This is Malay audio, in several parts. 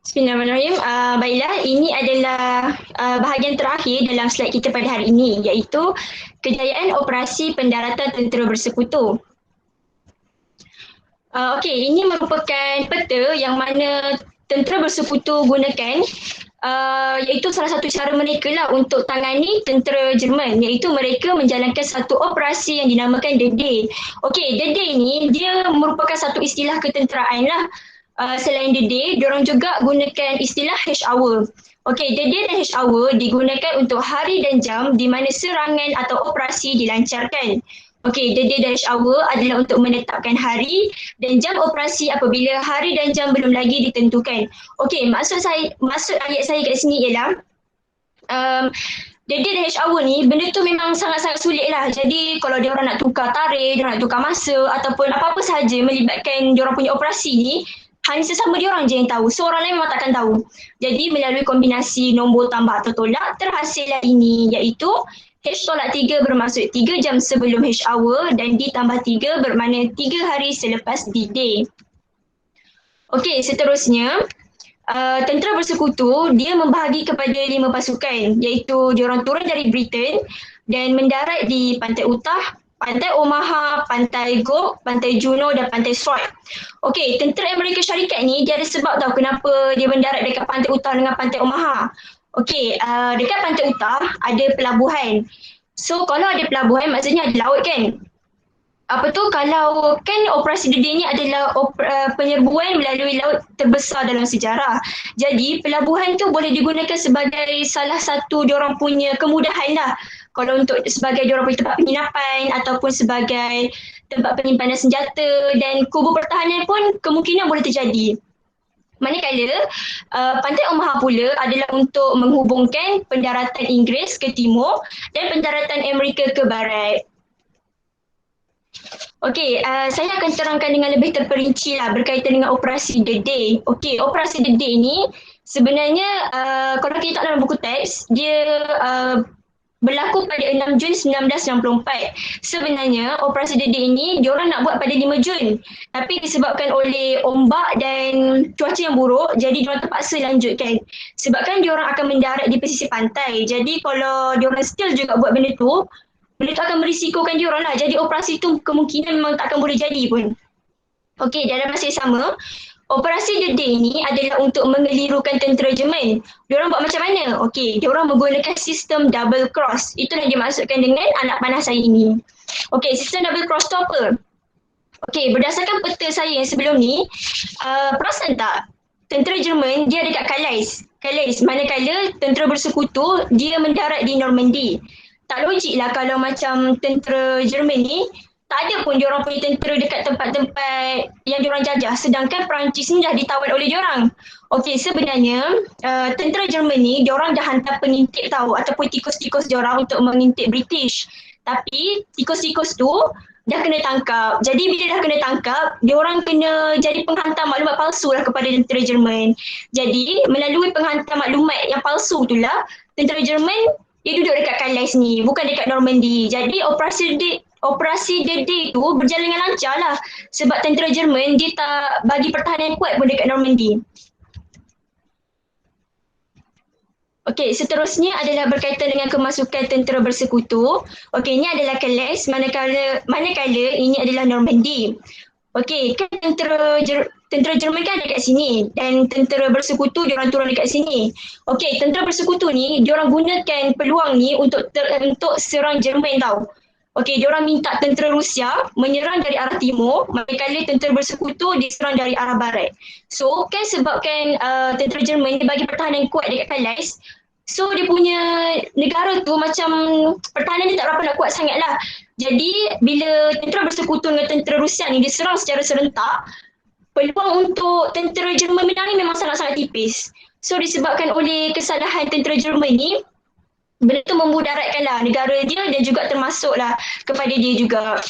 Bismillahirrahmanirrahim. Baiklah, ini adalah bahagian terakhir dalam slide kita pada hari ini, iaitu kejayaan operasi pendaratan tentera bersekutu. Okey, ini merupakan peta yang mana tentera bersekutu gunakan, iaitu salah satu cara mereka lah untuk tangani tentera Jerman, iaitu mereka menjalankan satu operasi yang dinamakan The Day. Okey, The Day ni dia merupakan satu istilah ketenteraan lah. Selain The Day, diorang juga gunakan istilah H-Hour. Okey, The Day dan H-Hour digunakan untuk hari dan jam di mana serangan atau operasi dilancarkan. Okey, The Day dan H-Hour adalah untuk menetapkan hari dan jam operasi apabila hari dan jam belum lagi ditentukan. Okey, maksud ayat saya kat sini ialah The Day dan H-Hour ni benda tu memang sangat-sangat sulit lah. Jadi kalau dia orang nak tukar tarikh, dia orang nak tukar masa ataupun apa-apa sahaja melibatkan dia orang punya operasi ni, hanya sesama dia orang je yang tahu. So orang lain memang takkan tahu. Jadi melalui kombinasi nombor tambah atau tolak, terhasillah ini, iaitu H tolak 3 bermaksud 3 jam sebelum H-Hour dan D tambah 3 bermakna 3 hari selepas D-Day. Okey, seterusnya tentera bersekutu dia membahagi kepada 5 pasukan, iaitu diorang turun dari Britain dan mendarat di Pantai Utah, Pantai Omaha, Pantai Gough, Pantai Juno dan Pantai Sword. Okey, tentera Amerika Syarikat ni dia ada sebab tahu kenapa dia mendarat dekat Pantai Utah dengan Pantai Omaha. Okey, dekat Pantai Utah ada pelabuhan. So kalau ada pelabuhan maksudnya ada laut kan? Kalau kan operasi The Day ni adalah penyerbuan melalui laut terbesar dalam sejarah. Jadi pelabuhan tu boleh digunakan sebagai salah satu diorang punya kemudahan lah. Kalau untuk sebagai diorang punya tempat penginapan ataupun sebagai tempat penyimpanan senjata dan kubu pertahanan pun kemungkinan boleh terjadi. Manakala Pantai Omaha pula adalah untuk menghubungkan pendaratan Inggeris ke timur dan pendaratan Amerika ke barat. Okey, saya akan terangkan dengan lebih terperinci lah berkaitan dengan operasi The Day. Okey, operasi The Day ni sebenarnya kalau kita tak dalam buku teks, dia berlaku pada 6 Jun 1964. Sebenarnya operasi The Day ni diorang nak buat pada 5 Jun. Tapi disebabkan oleh ombak dan cuaca yang buruk, jadi diorang terpaksa lanjutkan. Sebabkan diorang akan mendarat di pesisir pantai. Jadi kalau diorang still juga buat benda tu akan merisikokan diorang lah. Jadi operasi tu kemungkinan memang tak akan boleh jadi pun. Okey, dalam masa yang sama, operasi The Day ni adalah untuk mengelirukan tentera Jerman. Diorang buat macam mana? Okey, diorang menggunakan sistem double cross. Itulah yang dimaksudkan dengan anak panah saya ini. Okey, sistem double cross tu apa? Okey, berdasarkan peta saya yang sebelum ni, perasan tak? Tentera Jerman dia dekat Calais. Manakala tentera bersekutu dia mendarat di Normandy. Tak logik lah kalau macam tentera Jerman ni tak ada pun diorang punya tentera dekat tempat-tempat yang diorang jajah, sedangkan Perancis ni dah ditawan oleh diorang. Okey, sebenarnya tentera Jerman ni diorang dah hantar pengintip tahu ataupun tikus-tikus diorang untuk mengintip British. Tapi tikus-tikus tu dah kena tangkap. Jadi bila dah kena tangkap, diorang kena jadi penghantar maklumat palsu lah kepada tentera Jerman. Jadi melalui penghantar maklumat yang palsu itulah tentera Jerman dia duduk dekat Calais ni, bukan dekat Normandy. Jadi operasi The Day tu berjalan dengan lancar lah. Sebab tentera Jerman dia tak bagi pertahanan kuat pun dekat Normandy. Okey, seterusnya adalah berkaitan dengan kemasukan tentera bersekutu. Okey, ini adalah Calais, manakala ini adalah Normandy. Okey, kan tentera Jerman kan ada kat sini dan tentera bersekutu diorang turun dekat sini. Okey, tentera bersekutu ni diorang gunakan peluang ni untuk serang Jerman tau. Okey, diorang minta tentera Rusia menyerang dari arah timur, manakala tentera bersekutu diserang dari arah barat. So, kan sebabkan tentera Jerman dia bagi pertahanan kuat dekat Calais, so dia punya negara tu macam pertahanan dia tak berapa nak kuat sangat lah. Jadi bila tentera bersekutu dengan tentera Rusia ni diserang secara serentak, peluang untuk tentera Jerman menang ni memang sangat-sangat tipis. So disebabkan oleh kesalahan tentera Jerman ni, benda tu memudaratkanlah negara dia dan juga termasuklah kepada dia juga.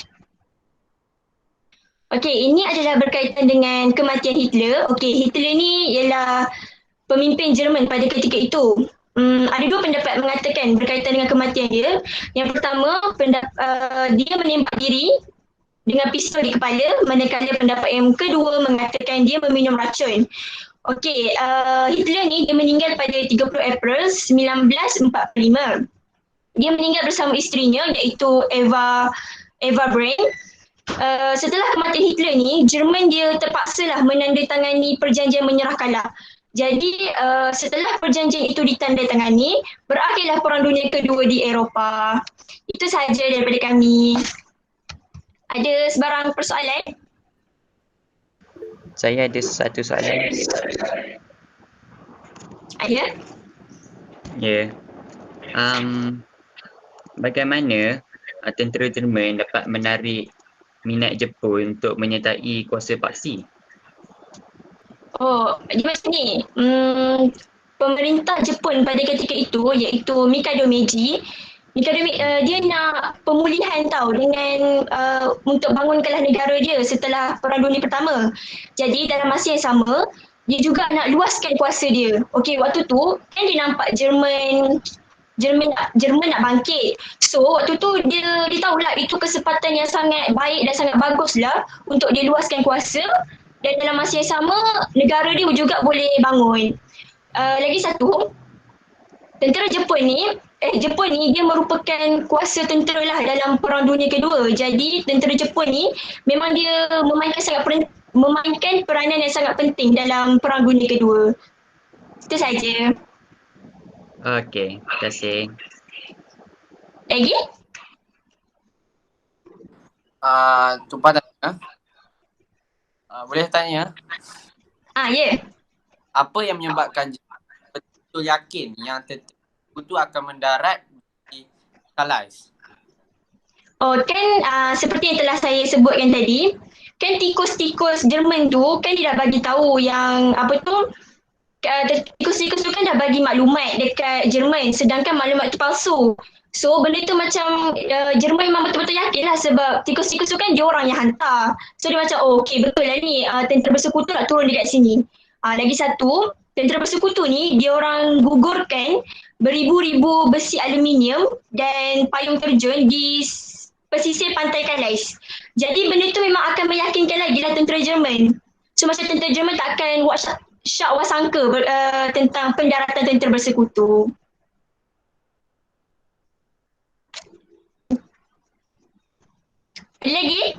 Okey, ini adalah berkaitan dengan kematian Hitler. Okey, Hitler ni ialah pemimpin Jerman pada ketika itu. Ada dua pendapat mengatakan berkaitan dengan kematian dia. Yang pertama, dia menembak diri dengan pistol di kepala, manakala pendapat yang kedua mengatakan dia meminum racun. Okey, Hitler ni dia meninggal pada 30 April 1945. Dia meninggal bersama isterinya iaitu Eva Braun. Setelah kematian Hitler ni, Jerman dia terpaksalah menandatangani perjanjian menyerah kalah. Jadi setelah perjanjian itu ditandatangani, berakhirlah Perang Dunia Kedua di Eropah. Itu sahaja daripada kami. Ada sebarang persoalan? Saya ada satu soalan. Ada? Ya. Bagaimana tentera Jerman dapat menarik minat Jepun untuk menyertai kuasa paksi? Oh, dia macam ni. Pemerintah Jepun pada ketika itu iaitu Mikado Meiji, dia nak pemulihan tau dengan untuk bangunkanlah negara dia setelah Perang Dunia Pertama. Jadi dalam masa yang sama, dia juga nak luaskan kuasa dia. Okey, waktu tu kan dia nampak Jerman nak bangkit. So waktu tu dia tahulah itu kesempatan yang sangat baik dan sangat baguslah untuk dia luaskan kuasa dan dalam masa yang sama negara dia juga boleh bangun. Lagi satu, tentera Jepun ni dia merupakan kuasa tentera lah dalam Perang Dunia Kedua. Jadi tentera Jepun ni memang dia memainkan peranan yang sangat penting dalam Perang Dunia Kedua. Itu saja. Okey, terima kasih. Lagi? Tumpah tanya. Boleh tanya? Ya. Apa yang menyebabkan betul yakin yang tentera itu akan mendarat di Calais? Oh kan seperti yang telah saya sebutkan tadi, kan tikus-tikus Jerman tu kan dia dah bagi tahu yang apa tu tikus-tikus tu kan dah bagi maklumat dekat Jerman sedangkan maklumat tu palsu. So benda tu macam Jerman memang betul-betul yakin lah sebab tikus-tikus tu kan dia orang yang hantar. So dia macam okey betul lah ni tentera bersekutu nak turun dekat sini. Lagi satu, tentera bersekutu ni dia orang gugurkan beribu-ribu besi aluminium dan payung terjun di pesisir pantai Calais. Jadi benda tu memang akan meyakinkan lagi lah tentera Jerman. So macam tentera Jerman tak akan syak wasangka tentang pendaratan tentera bersekutu. Lagi?